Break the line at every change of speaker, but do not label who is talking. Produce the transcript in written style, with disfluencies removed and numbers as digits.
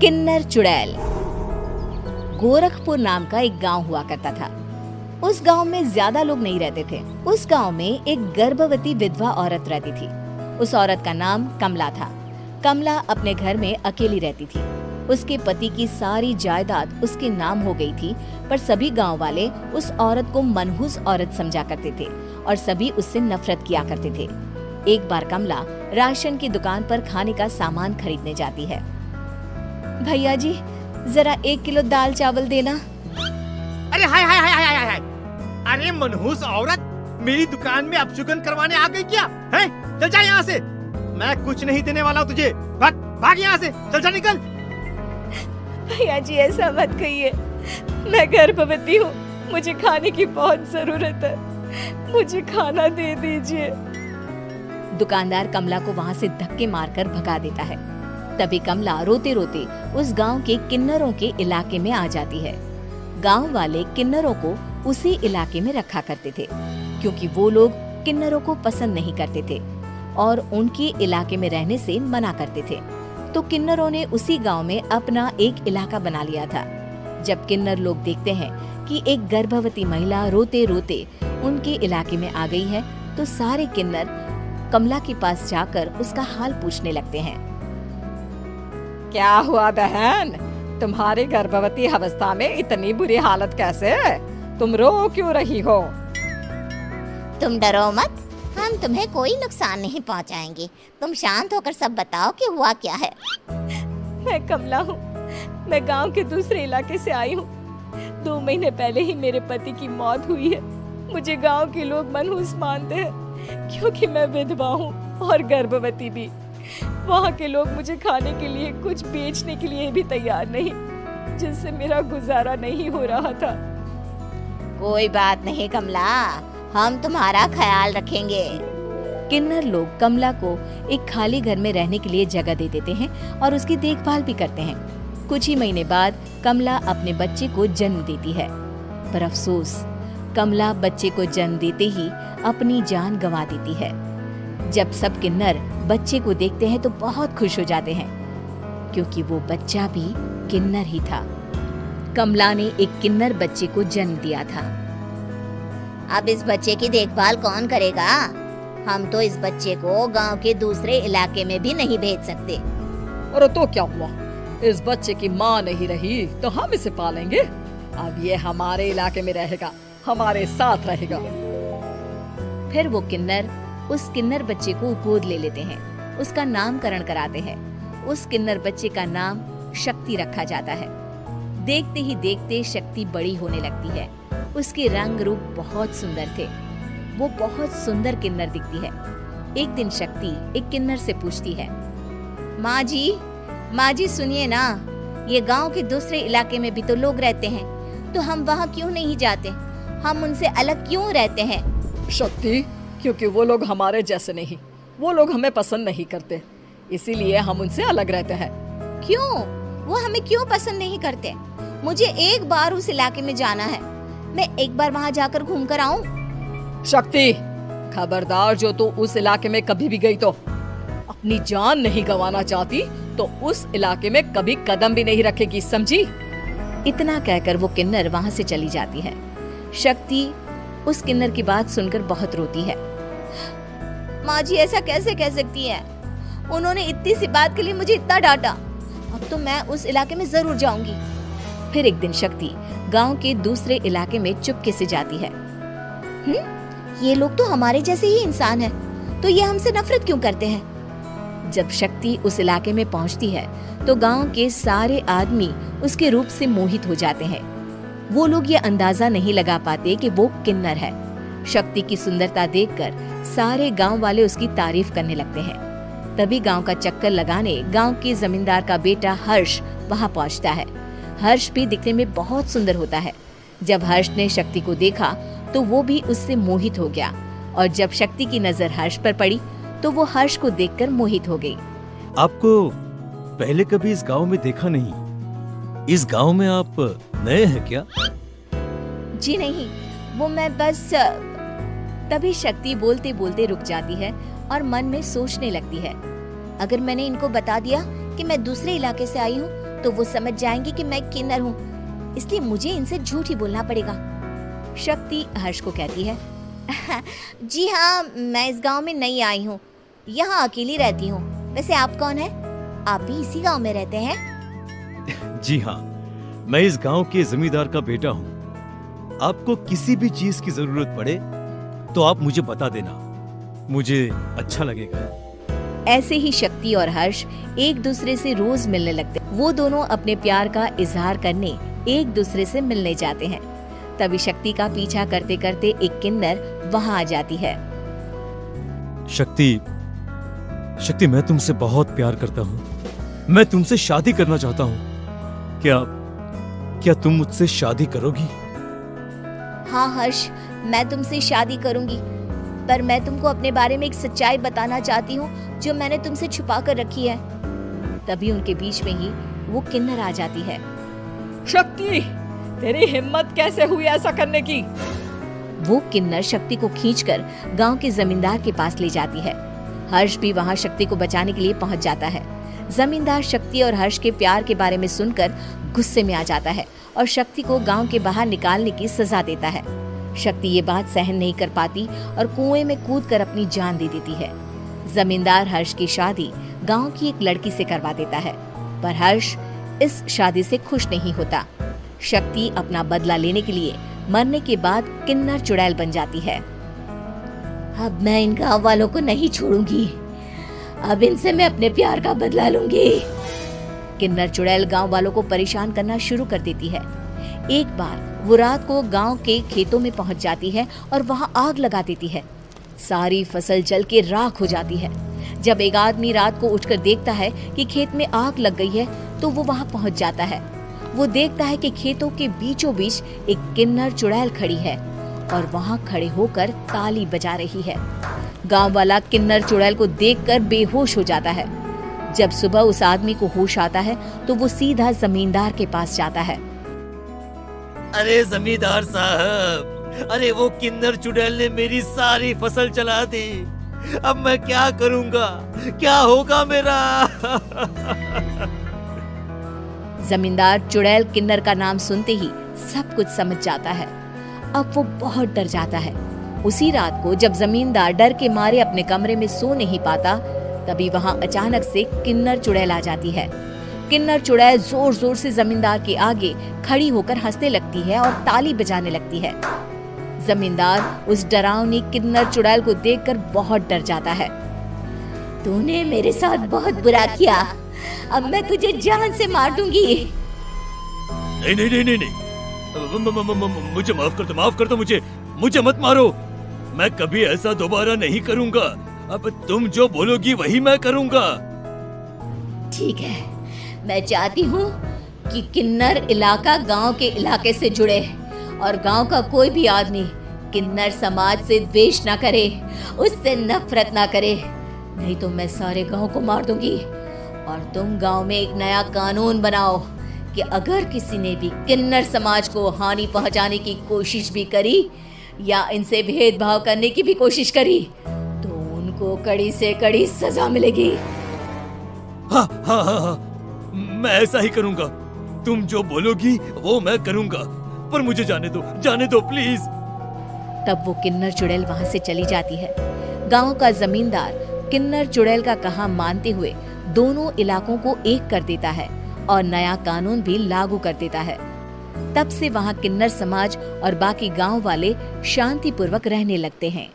किन्नर चुड़ैल। गोरखपुर नाम का एक गांव हुआ करता था। उस गांव में ज्यादा लोग नहीं रहते थे। उस गांव में एक गर्भवती विधवा औरत रहती थी। उस औरत का नाम कमला था। कमला अपने घर में अकेली रहती थी। उसके पति की सारी जायदाद उसके नाम हो गई थी, पर सभी गांव वाले उस औरत को मनहूस औरत समझा करते थे और सभी उससे नफरत किया करते थे। एक बार कमला राशन की दुकान पर खाने का सामान खरीदने जाती है। भैया जी, जरा 1 किलो दाल चावल देना।
अरे हाय हाय हाय हाय हाय हाय! अरे मनहूस औरत, मेरी दुकान में अपशुगन करवाने आ गई क्या? हैं? चल जा यहाँ से, मैं कुछ नहीं देने वाला हूँ तुझे। भाग भाग यहाँ से, चल जा निकल।
भैया जी, ऐसा मत कहिए, मैं गर्भवती हूँ, मुझे खाने की बहुत जरूरत है, मुझे खाना दे दीजिए। दुकानदार कमला को वहाँ से धक्के मारकर भगा देता है। तभी कमला रोते रोते उस गांव के किन्नरों के इलाके में आ जाती है। गांव वाले किन्नरों को उसी इलाके में रखा करते थे, क्योंकि वो लोग किन्नरों को पसंद नहीं करते थे और उनके इलाके में रहने से मना करते थे। तो किन्नरों ने उसी गांव में अपना एक इलाका बना लिया था। जब किन्नर लोग देखते हैं कि एक गर्भवती महिला रोते रोते उनके इलाके में आ गई है, तो सारे किन्नर कमला के पास जाकर उसका हाल पूछने लगते हैं।
क्या हुआ बहन, तुम्हारी गर्भवती अवस्था में इतनी बुरी हालत कैसे? तुम रो क्यों रही हो?
तुम डरो मत, हम तुम्हें कोई नुकसान नहीं पहुंचाएंगे। तुम शांत होकर सब बताओ कि हुआ क्या है।
मैं कमला हूँ, मैं गांव के दूसरे इलाके से आई हूँ। 2 महीने पहले ही मेरे पति की मौत हुई है। मुझे गांव के लोग मनहूस मानते हैं, क्योंकि मैं विधवा हूँ और गर्भवती भी। वहाँ के लोग मुझे खाने के लिए कुछ बेचने के लिए भी तैयार नहीं, जिससे मेरा गुजारा नहीं हो रहा था।
कोई बात नहीं कमला, हम तुम्हारा ख्याल रखेंगे।
किन्नर लोग कमला को एक खाली घर में रहने के लिए जगह दे देते हैं और उसकी देखभाल भी करते हैं। कुछ ही महीने बाद कमला अपने बच्चे को जन्म देती है, पर अफसोस, कमला बच्चे को जन्म देते ही अपनी जान गंवा देती है। जब सब किन्नर बच्चे को देखते हैं तो बहुत खुश हो जाते हैं, क्योंकि वो बच्चा भी किन्नर ही था। कमला ने एक किन्नर बच्चे को जन्म दिया था।
अब इस बच्चे की देखभाल कौन करेगा? हम तो इस बच्चे को गांव के दूसरे इलाके में भी नहीं भेज सकते।
और तो क्या हुआ, इस बच्चे की माँ नहीं रही तो हम इसे पालेंगे। अब ये हमारे इलाके में रहेगा, हमारे साथ रहेगा।
फिर वो किन्नर उस किन्नर बच्चे को गोद ले लेते हैं, उसका नामकरण कराते हैं। उस किन्नर बच्चे का नाम शक्ति रखा जाता है। देखते ही देखते शक्ति बड़ी होने लगती है। उसके रंग रूप बहुत सुंदर थे। वो बहुत सुंदर किन्नर दिखती है। एक दिन शक्ति एक किन्नर से पूछती है, माँ जी सुनिए ना, ये गांव के दूसरे इलाके में भी तो लोग रहते हैं, तो हम वहाँ क्यों नहीं जाते? हम उनसे अलग क्यों रहते हैं?
शक्ति, क्योंकि वो लोग हमारे जैसे नहीं, वो लोग हमें पसंद नहीं करते, इसीलिए हम उनसे अलग रहते हैं।
क्यों? वो हमें क्यों पसंद नहीं करते? मुझे एक बार उस इलाके में जाना है, मैं एक बार वहाँ जाकर घूम कर आऊँ।
शक्ति, खबरदार, जो तू उस इलाके में कभी भी गई तो अपनी जान नहीं गंवाना चाहती तो उस इलाके में कभी कदम भी नहीं रखेगी, समझी?
इतना कहकर वो किन्नर वहाँ से चली जाती है। शक्ति उस किन्नर की बात सुनकर बहुत रोती है।
माँ जी, ऐसा कैसे कह सकती है? उन्होंने इतनी सी बात के लिए मुझे इतना डांटा। अब तो मैं उस इलाके में जरूर जाऊंगी।
फिर एक दिन शक्ति गांव के दूसरे इलाके में चुपके से जाती है।
ये लोग तो हमारे जैसे ही इंसान हैं, तो ये हमसे नफरत क्यों करते हैं?
जब शक्ति उस इलाके में पहुंचती है तो गांव के सारे आदमी उसके रूप से मोहित हो जाते हैं। वो लोग ये अंदाजा नहीं लगा पाते कि वो किन्नर है। शक्ति की सुंदरता देखकर सारे गांव वाले उसकी तारीफ करने लगते हैं। तभी गांव का चक्कर लगाने गांव के जमींदार का बेटा हर्ष वहां पहुंचता है। हर्ष भी दिखने में बहुत सुंदर होता है। जब हर्ष ने शक्ति को देखा तो वो भी उससे मोहित हो गया, और जब शक्ति की नजर हर्ष पर पड़ी तो वो हर्ष को देखकर मोहित हो गई।
आपको पहले कभी इस गांव में देखा नहीं। इस गांव में आप नए हैं क्या?
जी नहीं, वो मैं बस। तभी शक्ति बोलते बोलते रुक जाती है और मन में सोचने लगती है,
अगर मैंने इनको बता दिया कि मैं दूसरे इलाके से आई हूँ तो वो समझ जाएंगे कि मैं किन्नर हूँ, इसलिए मुझे इनसे झूठ ही बोलना पड़ेगा।
शक्ति हर्ष को कहती है,
जी हाँ, मैं इस गांव में नई आई हूँ, यहाँ अकेली रहती हूँ। वैसे आप कौन है? आप भी इसी गांव में रहते हैं?
जी हाँ, मैं इस गांव के जमींदार का बेटा हूँ। आपको किसी भी चीज की जरूरत पड़े तो आप मुझे बता देना, मुझे अच्छा लगेगा।
ऐसे ही शक्ति और हर्ष एक दूसरे से रोज मिलने लगते। वो दोनों अपने प्यार का इजहार करने एक दूसरे से मिलने जाते हैं। तभी शक्ति का पीछा करते करते एक किन्नर वहाँ आ जाती है।
शक्ति, मैं तुमसे बहुत प्यार करता हूँ। मैं तुमसे शादी करना चाहता हूँ। क्या तुम मुझसे शादी करोगी?
हाँ हर्ष, मैं तुमसे शादी करूंगी, पर मैं तुमको अपने बारे में एक सच्चाई बताना चाहती हूँ जो मैंने तुमसे छुपा कर रखी है।
तभी उनके बीच में ही वो किन्नर आ जाती है।
शक्ति, तेरी हिम्मत कैसे हुई ऐसा करने की?
वो किन्नर शक्ति को खींचकर गांव के जमींदार के पास ले जाती है। हर्ष भी वहां शक्ति को बचाने के लिए पहुंच जाता है। जमींदार शक्ति और हर्ष के प्यार के बारे में सुनकर गुस्से में आ जाता है और शक्ति को गांव के बाहर निकालने की सजा देता है। शक्ति ये बात सहन नहीं कर पाती और कुएं में कूदकर अपनी जान दे देती है। जमींदार हर्ष की शादी गांव की एक लड़की से करवा देता है, पर हर्ष इस शादी से खुश नहीं होता। शक्ति अपना बदला लेने के लिए मरने के बाद किन्नर चुड़ैल बन जाती है।
अब मैं इन गांव वालों को नहीं छोड़ूंगी, अब इनसे मैं अपने प्यार का बदला लूंगी।
किन्नर चुड़ैल गांव वालों को परेशान करना शुरू कर देती है। एक बार वो रात को गांव के खेतों में पहुंच जाती है और वहां आग लगा देती है। सारी फसल जल के राख हो जाती है। जब एक आदमी रात को उठकर देखता है कि खेत में आग लग गई है तो वो वहां पहुंच जाता है। वो देखता है कि खेतों के बीचों बीच एक किन्नर चुड़ैल खड़ी है और वहां खड़े होकर ताली बजा रही है। गांव वाला किन्नर चुड़ैल को देखकर बेहोश हो जाता है। जब सुबह उस आदमी को होश आता है तो वो सीधा जमींदार के पास जाता है।
अरे जमींदार साहब, अरे वो किन्नर चुड़ैल ने मेरी सारी फसल जला दी। अब मैं क्या करूंगा? क्या होगा मेरा?
जमींदार चुड़ैल किन्नर का नाम सुनते ही सब कुछ समझ जाता है। अब वो बहुत डर जाता है। उसी रात को जब जमींदार डर के मारे अपने कमरे में सो नहीं पाता, तभी वहां अचानक से किन्नर चुड़ैल आ जाती है। किन्नर चुड़ैल जोर जोर से जमींदार के आगे खड़ी होकर हंसने लगती है और ताली बजाने लगती है। जमींदार उस डरावनी किन्नर चुड़ैल को देखकर बहुत डर जाता है।
तूने मेरे साथ बहुत बुरा किया, अब मैं तुझे जान से मार दूंगी।
नहीं नहीं नहीं नहीं नहीं, मुझे माफ कर दो, मुझे मत मारो। मैं कभी ऐसा दोबारा नहीं करूंगा। अब तुम जो बोलोगी वही मैं करूंगा।
ठीक है, मैं चाहती हूँ कि किन्नर इलाका गांव के इलाके से जुड़े और गांव का कोई भी आदमी किन्नर समाज से द्वेष ना करे, उससे नफरत ना करे, नहीं तो मैं सारे गांव को मार दूंगी। और तुम गांव में एक नया कानून बनाओ कि अगर किसी ने भी किन्नर समाज को हानि पहुंचाने की कोशिश भी करी या इनसे भेदभाव करने की भी कोशिश करी तो उनको कड़ी से कड़ी सजा मिलेगी।
हाँ हाँ हाँ हाँ, मैं ऐसा ही करूंगा। तुम जो बोलोगी वो मैं करूंगा, पर मुझे जाने दो प्लीज।
तब वो किन्नर चुड़ैल वहां से चली जाती है। गांव का जमींदार किन्नर चुड़ैल का कहा मानते हुए दोनों इलाकों को एक कर देता है और नया कानून भी लागू कर देता है। तब से वहां किन्नर समाज और बाकी गांव वाले शांतिपूर्वक रहने लगते हैं।